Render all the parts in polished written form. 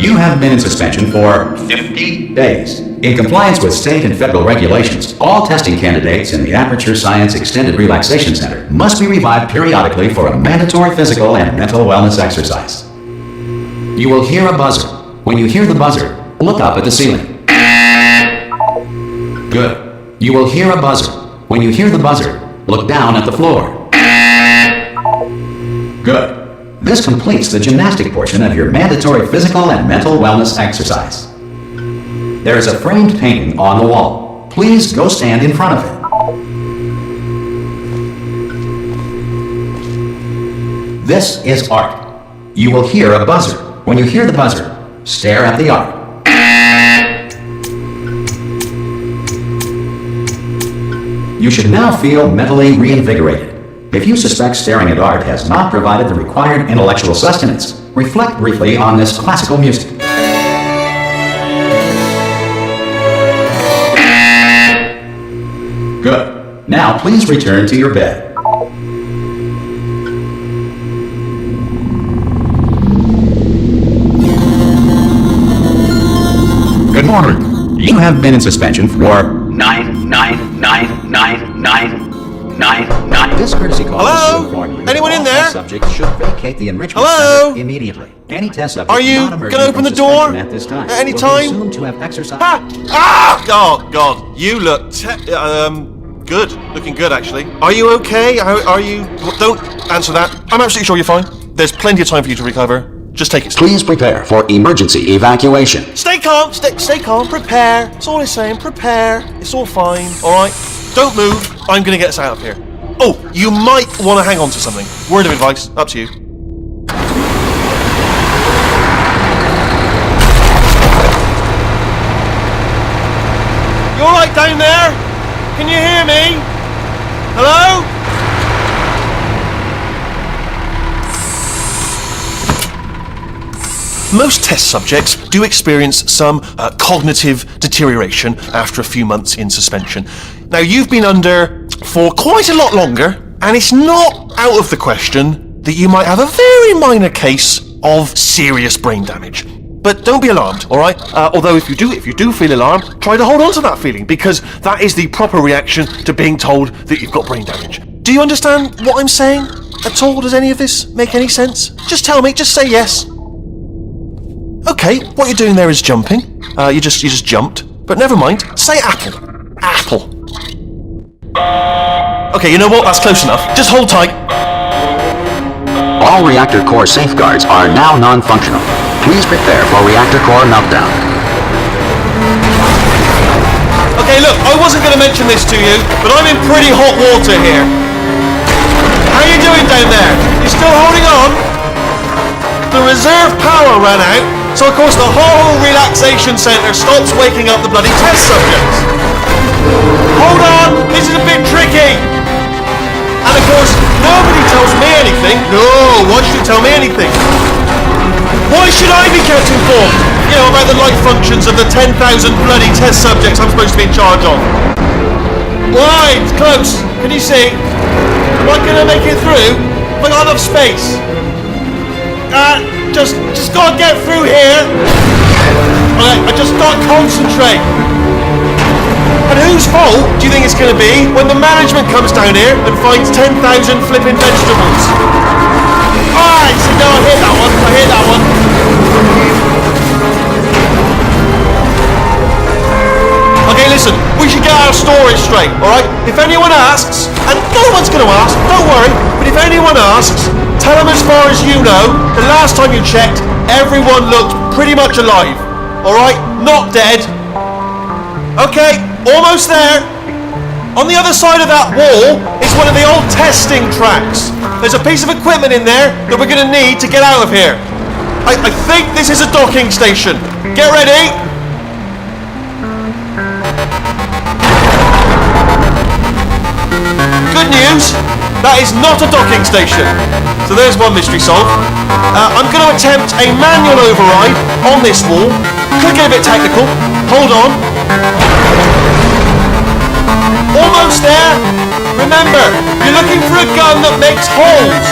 You have been in suspension for 50 days. In compliance with state and federal regulations, all testing candidates in the Aperture Science Extended Relaxation Center must be revived periodically for a mandatory physical and mental wellness exercise. You will hear a buzzer. When you hear the buzzer, look up at the ceiling. Good. You will hear a buzzer. When you hear the buzzer, look down at the floor. Good. This completes the gymnastic portion of your mandatory physical and mental wellness exercise. There is a framed painting on the wall. Please go stand in front of it. This is art. You will hear a buzzer. When you hear the buzzer, stare at the art. You should now feel mentally reinvigorated. If you suspect staring at art has not provided the required intellectual sustenance, reflect briefly on this classical music. Good. Now please return to your bed. Good morning. You have been in suspension for 9999999. This courtesy call is to inform you Anyone in that all there? test subjects should vacate the enrichment Hello? center immediately. Any test subject Are you not emerging gonna open from the door suspension at this time at any will be time? assumed to have exercised. Oh God, you look good. Looking good, actually. Are you okay? Are you? Don't answer that. I'm absolutely sure you're fine. There's plenty of time for you to recover. Just take it slow. Please prepare for emergency evacuation. Stay calm. Stay calm. Prepare. That's all it's saying. Prepare. It's all fine. All right. Don't move. I'm gonna get us out of here. Oh, you might want to hang on to something. Word of advice. Up to you. You all right down there? Can you hear me? Hello? Most test subjects do experience some cognitive deterioration after a few months in suspension. Now, you've been under for quite a lot longer, and it's not out of the question that you might have a very minor case of serious brain damage. But don't be alarmed, all right? Although if you do feel alarmed, try to hold on to that feeling, because that is the proper reaction to being told that you've got brain damage. Do you understand what I'm saying at all? Does any of this make any sense? Just tell me. Just say yes. Okay, what you're doing there is jumping. You just jumped. But never mind. Say apple. Apple. Okay, you know what? That's close enough. Just hold tight. All reactor core safeguards are now non-functional. Please prepare for reactor core meltdown. Okay, look, I wasn't going to mention this to you, but I'm in pretty hot water here. How you doing down there? You still holding on? The reserve power ran out, so of course the whole relaxation centre stops waking up the bloody test subjects. Hold on, this is a bit tricky. And of course, nobody tells me anything. No, why should you tell me anything? Why should I be kept informed? You know, about the life functions of the 10,000 bloody test subjects I'm supposed to be in charge of. Why? It's close. Can you see? Am I gonna make it through? Have I got enough space? Just gotta get through here. Alright, I just gotta concentrate. And whose fault do you think it's gonna be when the management comes down here and finds 10,000 flipping vegetables? Alright, so no, I hear that one. Okay, listen, we should get our story straight, alright? If anyone asks, and no one's gonna ask, don't worry, but if anyone asks, tell them as far as you know, the last time you checked, everyone looked pretty much alive. Alright? Not dead. Okay, almost there. On the other side of that wall is one of the old testing tracks. There's a piece of equipment in there that we're going to need to get out of here. I think this is a docking station. Get ready. Good news, that is not a docking station. So there's one mystery solved. I'm going to attempt a manual override on this wall. Could get a bit technical. Hold on. Almost there. Remember, you're looking for a gun that makes holes.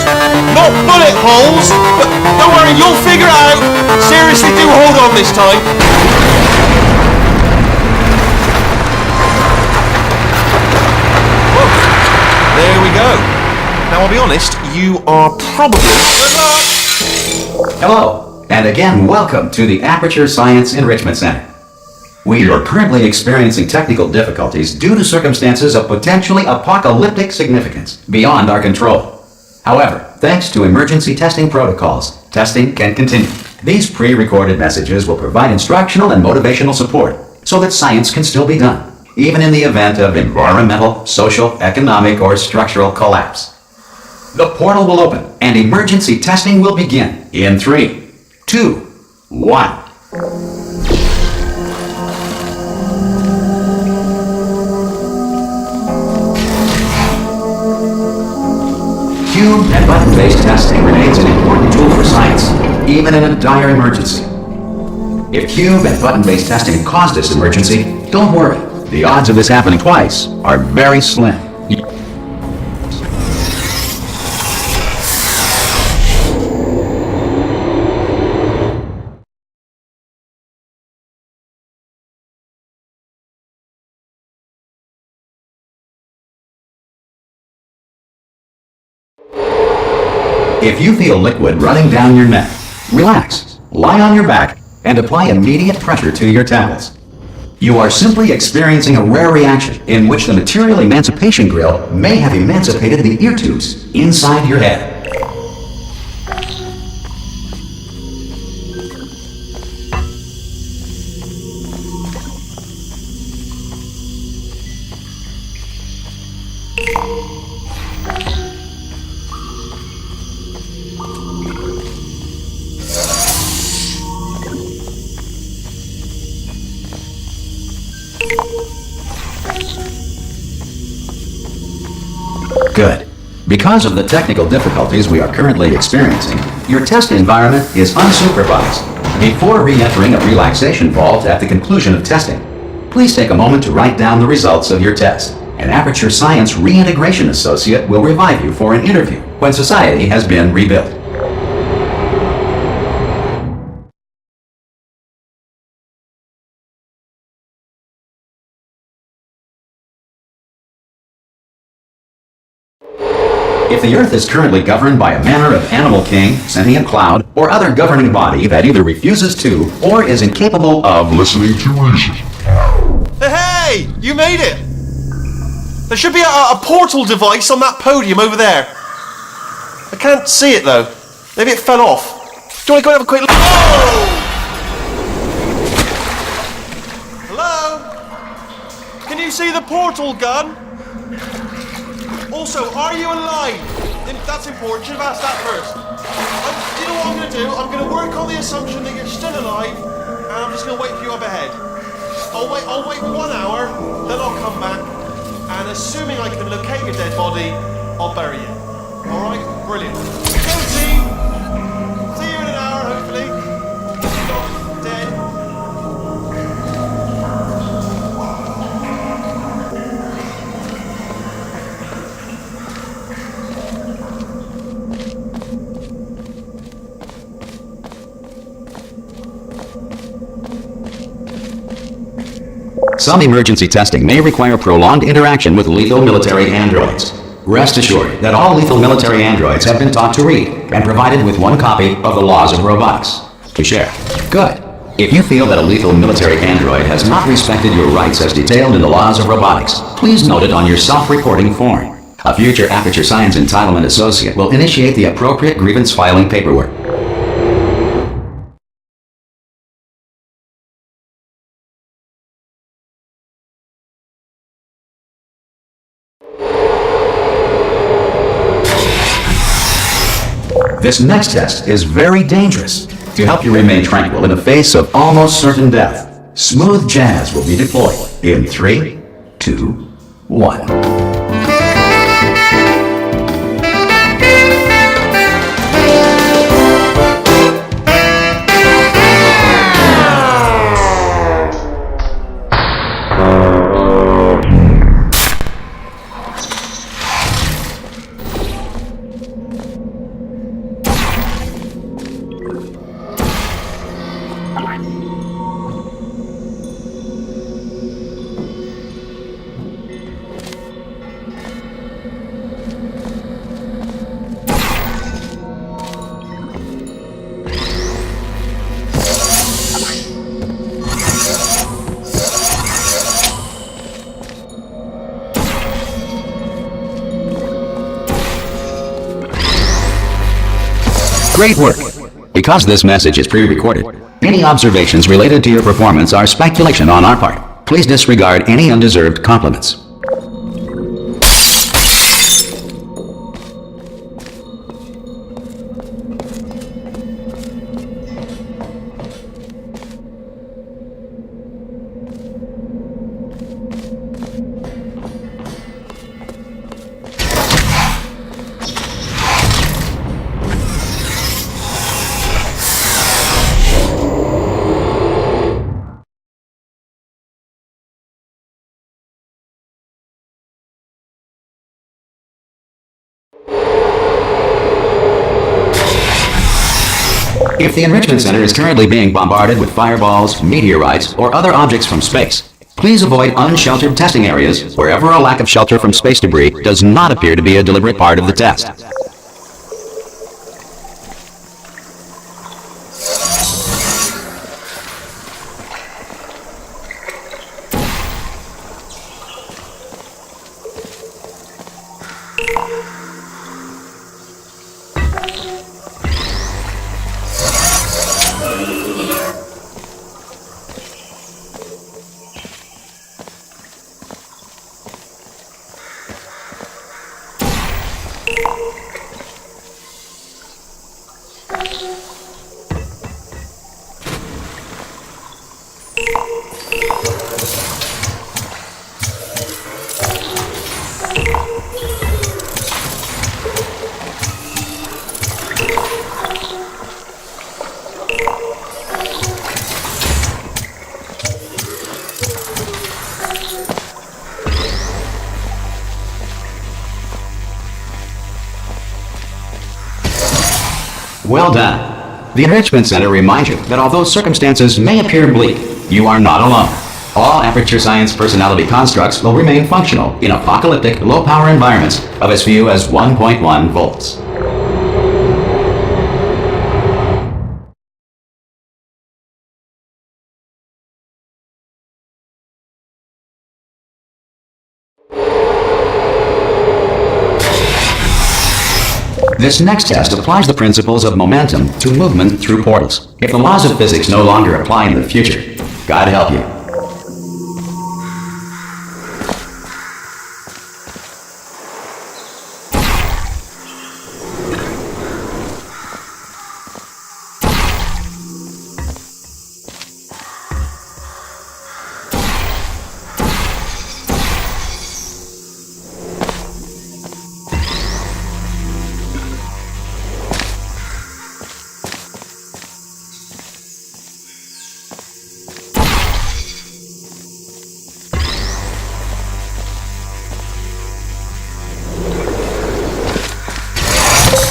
Not bullet holes, but don't worry, you'll figure it out. Seriously, do hold on this time. Whew. There we go. Now, I'll be honest, you are probably... Good luck! Hello, and again, welcome to the Aperture Science Enrichment Center. We are currently experiencing technical difficulties due to circumstances of potentially apocalyptic significance beyond our control. However, thanks to emergency testing protocols, testing can continue. These pre-recorded messages will provide instructional and motivational support so that science can still be done, even in the event of environmental, social, economic, or structural collapse. The portal will open and emergency testing will begin in 3, 2, 1. Cube and button-based testing remains an important tool for science, even in a dire emergency. If cube and button-based testing caused this emergency, don't worry. The odds of this happening twice are very slim. If you feel liquid running down your neck, relax, lie on your back, and apply immediate pressure to your temples. You are simply experiencing a rare reaction in which the material emancipation grill may have emancipated the ear tubes inside your head. Good. Because of the technical difficulties we are currently experiencing, your test environment is unsupervised. Before re-entering a relaxation vault at the conclusion of testing, please take a moment to write down the results of your test. An Aperture Science Reintegration Associate will revive you for an interview when society has been rebuilt. If the Earth is currently governed by a manner of animal king, sentient cloud, or other governing body that either refuses to or is incapable of listening to reason. Hey! You made it! There should be a portal device on that podium over there. I can't see it though. Maybe it fell off. Do you want to go and have a quick look? Oh! Hello? Can you see the portal gun? Also, are you alive? That's important. Should have asked that first. You know what I'm going to do? I'm going to work on the assumption that you're still alive, and I'm just going to wait for you up ahead. I'll wait 1 hour, then I'll come back, and assuming I can locate your dead body, I'll bury you. All right? Brilliant. Go team. See you in an hour, hopefully. You're not dead. Some emergency testing may require prolonged interaction with lethal military androids. Rest assured that all lethal military androids have been taught to read and provided with 1 copy of the Laws of Robotics to share. Good. If you feel that a lethal military android has not respected your rights as detailed in the Laws of Robotics, please note it on your self-reporting form. A future Aperture Science Entitlement Associate will initiate the appropriate grievance filing paperwork. This next test is very dangerous. To help you remain tranquil in the face of almost certain death, smooth jazz will be deployed in 3, 2, 1. Great work! Because this message is pre-recorded, any observations related to your performance are speculation on our part. Please disregard any undeserved compliments. If the Enrichment Center is currently being bombarded with fireballs, meteorites, or other objects from space, please avoid unsheltered testing areas wherever a lack of shelter from space debris does not appear to be a deliberate part of the test. Well done. The Enrichment Center reminds you that although circumstances may appear bleak, you are not alone. All Aperture Science personality constructs will remain functional in apocalyptic, low-power environments of as few as 1.1 volts. This next test applies the principles of momentum to movement through portals. If the laws of physics no longer apply in the future, God help you.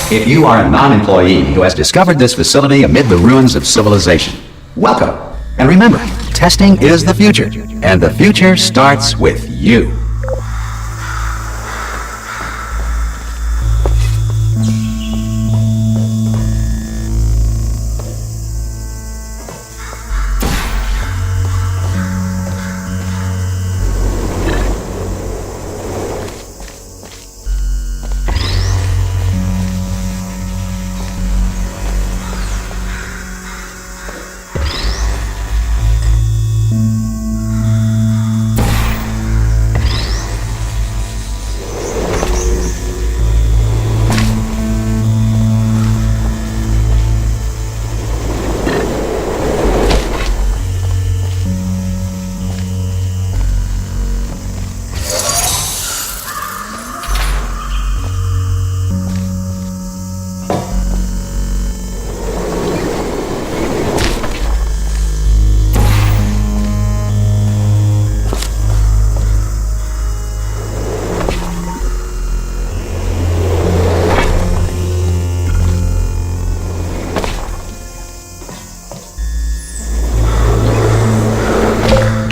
If you are a non-employee who has discovered this facility amid the ruins of civilization, welcome. And remember, testing is the future, and the future starts with you.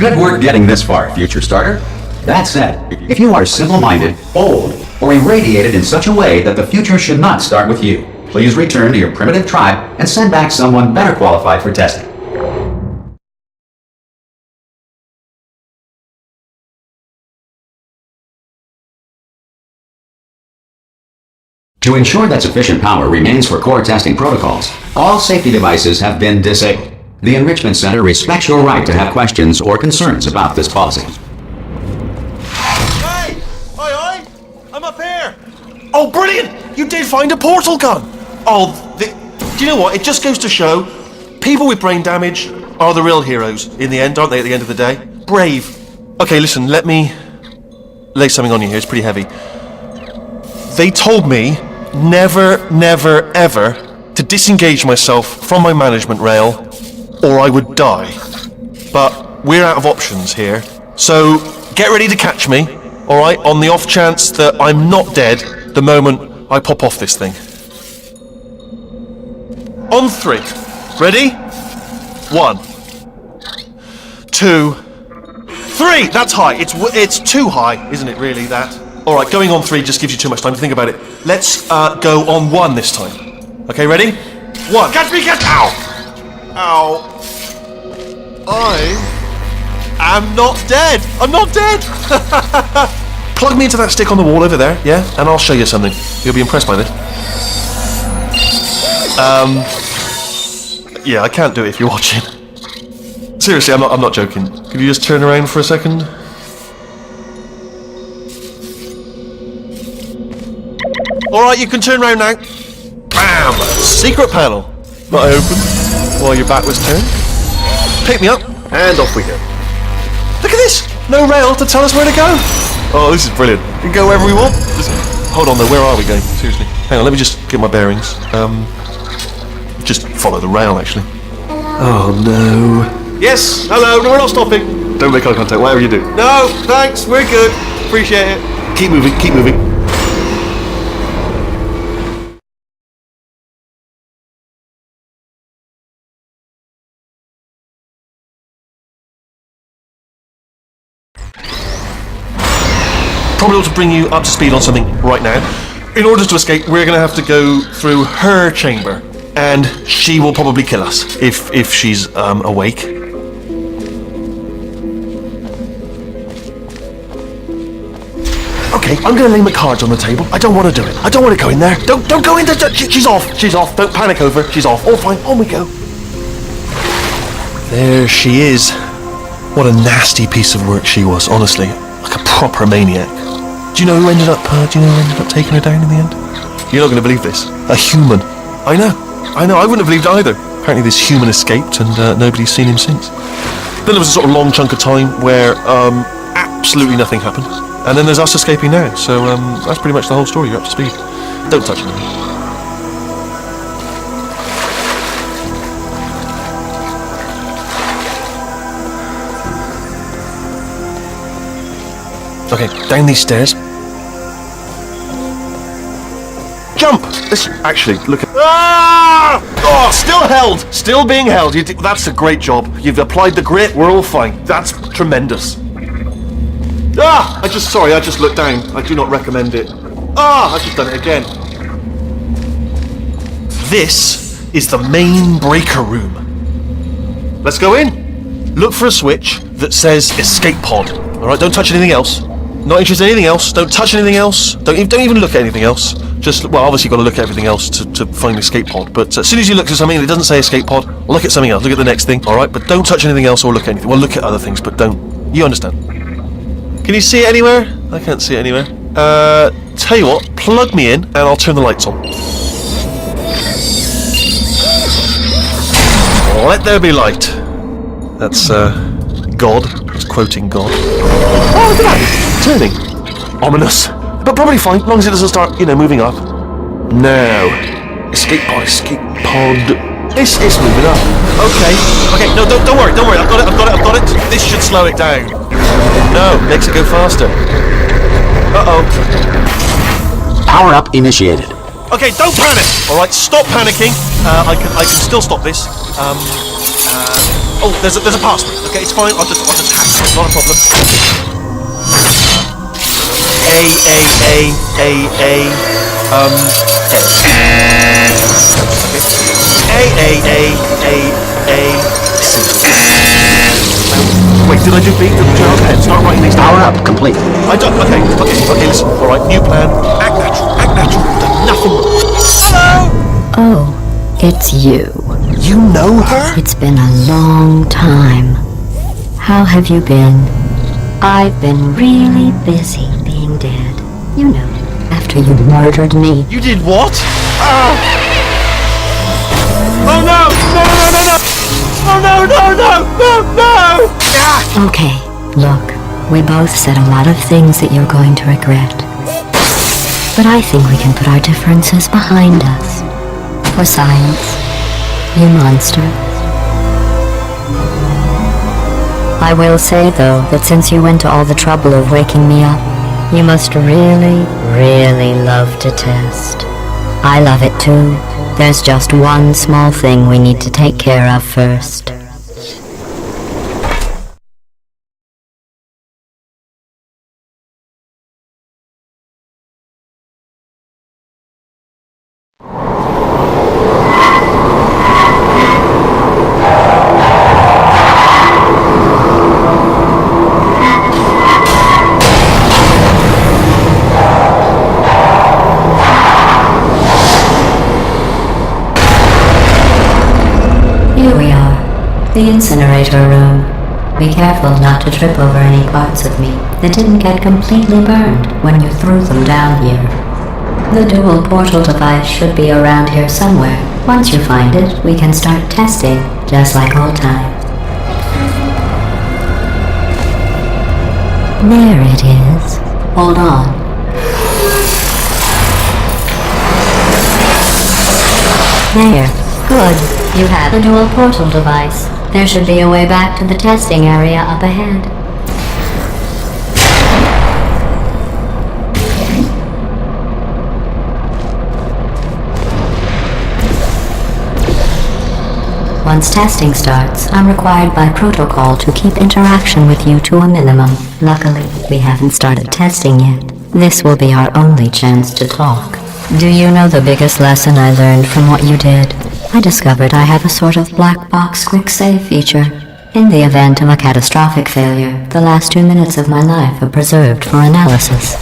Good work getting this far, future starter. That said, if you are simple-minded, old, or irradiated in such a way that the future should not start with you, please return to your primitive tribe and send back someone better qualified for testing. To ensure that sufficient power remains for core testing protocols, all safety devices have been disabled. The Enrichment Center respects your right to have questions or concerns about this policy. Hey! Aye, I'm up here! Oh, brilliant! You did find a portal gun! Oh, do you know what? It just goes to show, people with brain damage are the real heroes in the end, aren't they, at the end of the day? Brave. Okay, listen, let me lay something on you here, it's pretty heavy. They told me never, never, ever to disengage myself from my management rail or I would die. But we're out of options here, so get ready to catch me, alright, on the off chance that I'm not dead the moment I pop off this thing. On 3. Ready? 1, 2, 3! That's high. It's too high, isn't it, really, that? Alright, going on 3 just gives you too much time to think about it. Let's go on 1 this time. Okay, ready? 1. Catch me, catch! Ow! Ow. I am not dead! I'm not dead! Plug me into that stick on the wall over there, yeah? And I'll show you something. You'll be impressed by this. Yeah, I can't do it if you're watching. Seriously, I'm not joking. Could you just turn around for a second? Alright, you can turn around now. Bam! Secret panel. That I opened while your back was turned. Pick me up, and off we go. Look at this! No rail to tell us where to go! Oh, this is brilliant. We can go wherever we want. Hold on though, where are we going? Seriously. Hang on, let me just get my bearings. Just follow the rail, actually. Oh no. Yes, hello, no, we're not stopping. Don't make eye contact, whatever you do. No, thanks, we're good. Appreciate it. Keep moving, keep moving. Probably ought to bring you up to speed on something right now. In order to escape, we're going to have to go through her chamber, and she will probably kill us if she's awake. Okay, I'm going to lay my cards on the table. I don't want to do it. I don't want to go in there. Don't go in there. She's off. She's off. Don't panic over. She's off. All fine. On we go. There she is. What a nasty piece of work she was, honestly. Like a proper maniac. Do you know who ended up taking her down in the end? You're not going to believe this. A human. I know. I wouldn't have believed either. Apparently this human escaped and nobody's seen him since. Then there was a sort of long chunk of time where absolutely nothing happened. And then there's us escaping now. So that's pretty much the whole story. You're up to speed. Don't touch me. Okay, down these stairs. Jump! This actually, look at. Ah! Oh, still held! Still being held. That's a great job. You've applied the grit. We're all fine. That's tremendous. Ah! I just looked down. I do not recommend it. Ah! I've just done it again. This is the main breaker room. Let's go in. Look for a switch that says escape pod. All right, don't touch anything else. Not interested in anything else. Don't touch anything else. Don't even look at anything else. Just, well, obviously you've got to look at everything else to find the escape pod. But as soon as you look at something and it doesn't say escape pod, look at something else. Look at the next thing. All right, but don't touch anything else or look at anything. Well, look at other things, but don't. You understand? Can you see it anywhere? I can't see it anywhere. Tell you what, plug me in and I'll turn the lights on. Let there be light. That's God. It's quoting God. Oh, look at that! Turning. Ominous. But probably fine, as long as it doesn't start, moving up. Now. Escape pod. It's moving up. Okay, no, don't worry. I've got it. This should slow it down. No, makes it go faster. Uh-oh. Power up initiated. Okay, don't panic! Alright, stop panicking. I can still stop this. Oh, there's a password. Okay, it's fine. I'll just hack it. Not a problem. Wait, did I do B? Okay, start writing these down. Power up, complete. I don't. Okay, listen. All right, new plan. Act natural. Done nothing wrong. Hello. Oh, it's you. You know her? It's been a long time. How have you been? I've been really busy being dead. You know, after you murdered me. You did what? Oh no! Oh no! Ah! Okay, look, we both said a lot of things that you're going to regret. But I think we can put our differences behind us. For science, you monster. I will say, though, that since you went to all the trouble of waking me up, you must really, really love to test. I love it too. There's just one small thing we need to take care of first. Here we are, the incinerator room. Be careful not to trip over any parts of me that didn't get completely burned when you threw them down here. The dual portal device should be around here somewhere. Once you find it, we can start testing, just like old times. There it is. Hold on. There. Good. You have the dual portal device. There should be a way back to the testing area up ahead. Once testing starts, I'm required by protocol to keep interaction with you to a minimum. Luckily, we haven't started testing yet. This will be our only chance to talk. Do you know the biggest lesson I learned from what you did? I discovered I have a sort of black box quick save feature. In the event of a catastrophic failure, the last 2 minutes of my life are preserved for analysis.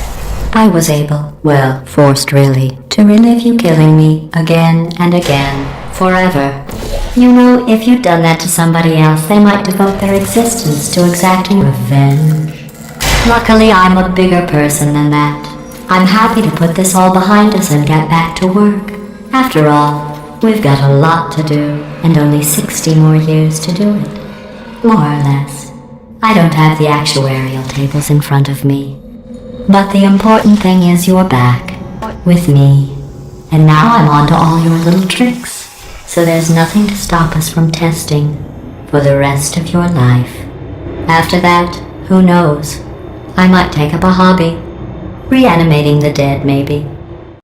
I was able, well, forced really, to relive you killing me again and again, forever. You know, if you'd done that to somebody else, they might devote their existence to exacting revenge. Luckily, I'm a bigger person than that. I'm happy to put this all behind us and get back to work. After all, we've got a lot to do, and only 60 more years to do it. More or less. I don't have the actuarial tables in front of me. But the important thing is you're back, with me. And now I'm on to all your little tricks. So there's nothing to stop us from testing for the rest of your life. After that, who knows? I might take up a hobby. Reanimating the dead, maybe.